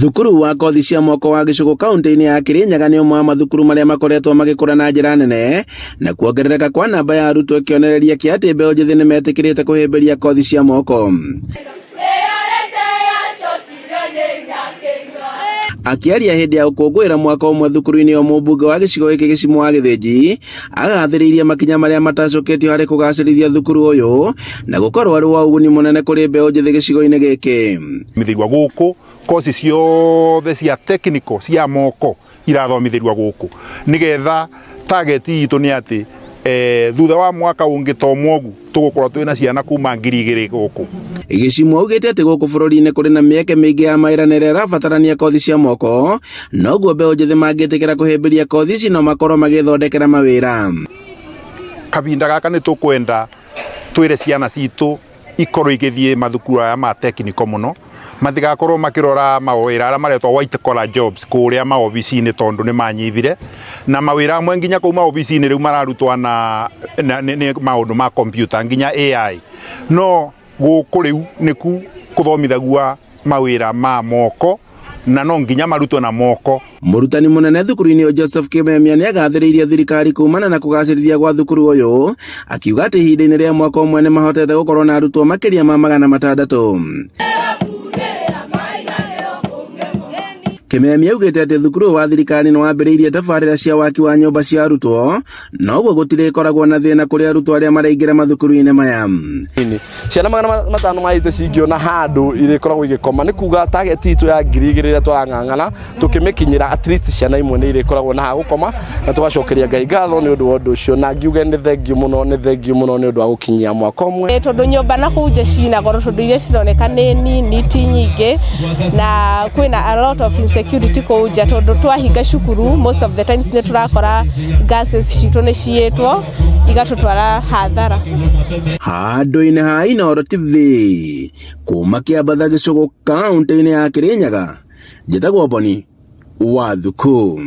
Thukuru wa kothi cia moko wa Gĩcũgũ kaunti-inĩ ya Kirinyaga nĩ ũmwe wa mathukuru marĩa makoretwo magĩkũra na njĩra nene, na kuongerereka kwa namba ya arutwo kĩonereria kĩa atĩ mbeũ njĩthĩ nĩ metĩkĩrĩte kũhĩmbĩria kothi cia moko. Akĩaria hĩndĩ ya gũkũngũĩra mwaka ũmwe thukuru-inĩ wa mũmbunge wa gĩcigo gĩkĩ Gĩcimũ wa Gĩthĩnji, agathĩrĩirie makinya marĩa matacũkĩtio harĩ kũgacĩrithia thukuru ũyũ na gũkorwo arĩ wa ũguni mũnene kũrĩ mbeũ njĩthĩ gĩcigo-inĩ gĩkĩ. Mithirwa gũkũ kosi ciothe cia technical cia moko irathomithĩrwa gũkũ nigetha target itũ nĩ atĩ thutha wa mwaka ũngĩtomwo ũgu tũgũkorwo twĩna ciana kuma 2,000 gũkũ. Gĩcimũ augĩte atĩ gũkũ bũrũri-inĩ kũrĩ na mĩeke mĩingĩ ya mawĩra na ĩrĩa ĩrabatarania kothi cia moko, noguo mbeũ njĩthĩ mangĩtĩkĩra kũhĩmbĩria kothi ici no makorwo magĩthondekera mawĩra. Kabinda gaka nĩ tũkwenda twĩre ciana citũ ikorwo igĩthiĩ mathukuru aya ma technical mũno, matigakorwo makĩrora mawĩra arĩa maretwo white collar jobs kũrĩa maobici-inĩ tondũ nĩ manyivire, na mawĩra amwe nginya kũu maobici-inĩ rĩu mararutwa na maũndũ ma computer nginya AI, no gũkũ rĩu nĩku kũthomithagua mawĩra ma moko na no nginya marutwo na moko. Mũrutani mũnene thukuru-inĩ ũyũ Joseph Kimemia nĩ agathĩrĩirie thirikari kumana na kũgacĩrithia gwa thukuru ũyũ, akiuga atĩ ihinda-inĩ rĩa mwaka ũmwe nĩ mahotete gũkorwo na arutwo makĩria ma 600. Kimemia augĩte atĩ thukuru wa thirikari nĩ wambĩrĩirie tabarĩra cia waki wa nyũmba cia arutwo, noguo gũtirĩkoragwo na thĩna kũrĩ arutwo arĩa maraingĩra mathukuru-inĩ maya. Ciana 500 maitĩ cingĩona handũ irĩkoragwo igĩkoma, nĩ kuga target itũ ya 2,000 ĩrĩa twarang'ang'ana tũkĩmĩkinyĩra, at least ciana imwe nĩ irĩkoragwo na ha gũkoma, na tũgacokeria Ngai ngatho nĩ ũndũ wa ũndũ ũcio, na ngiuge nĩ thengiũ mũno nĩ ũndũ wa gũkinyia mwaka ũmwe. Tondũ nyũmba na kũu nja cina goro, tondũ iria cironeka nĩ nini ti nyingĩ, na kwĩna a lot of security kũu nja, tondũ twahinga cukuru most of the times nĩ tũrakora gases citũ nĩ ciĩtwo igatũtwara hathara. Handũ-inĩ ha Inooro TV kuma Kĩambatha Gĩcũgũ kaunti-inĩ ya Kirinyaga, njĩtagwo Boni wa Thuku.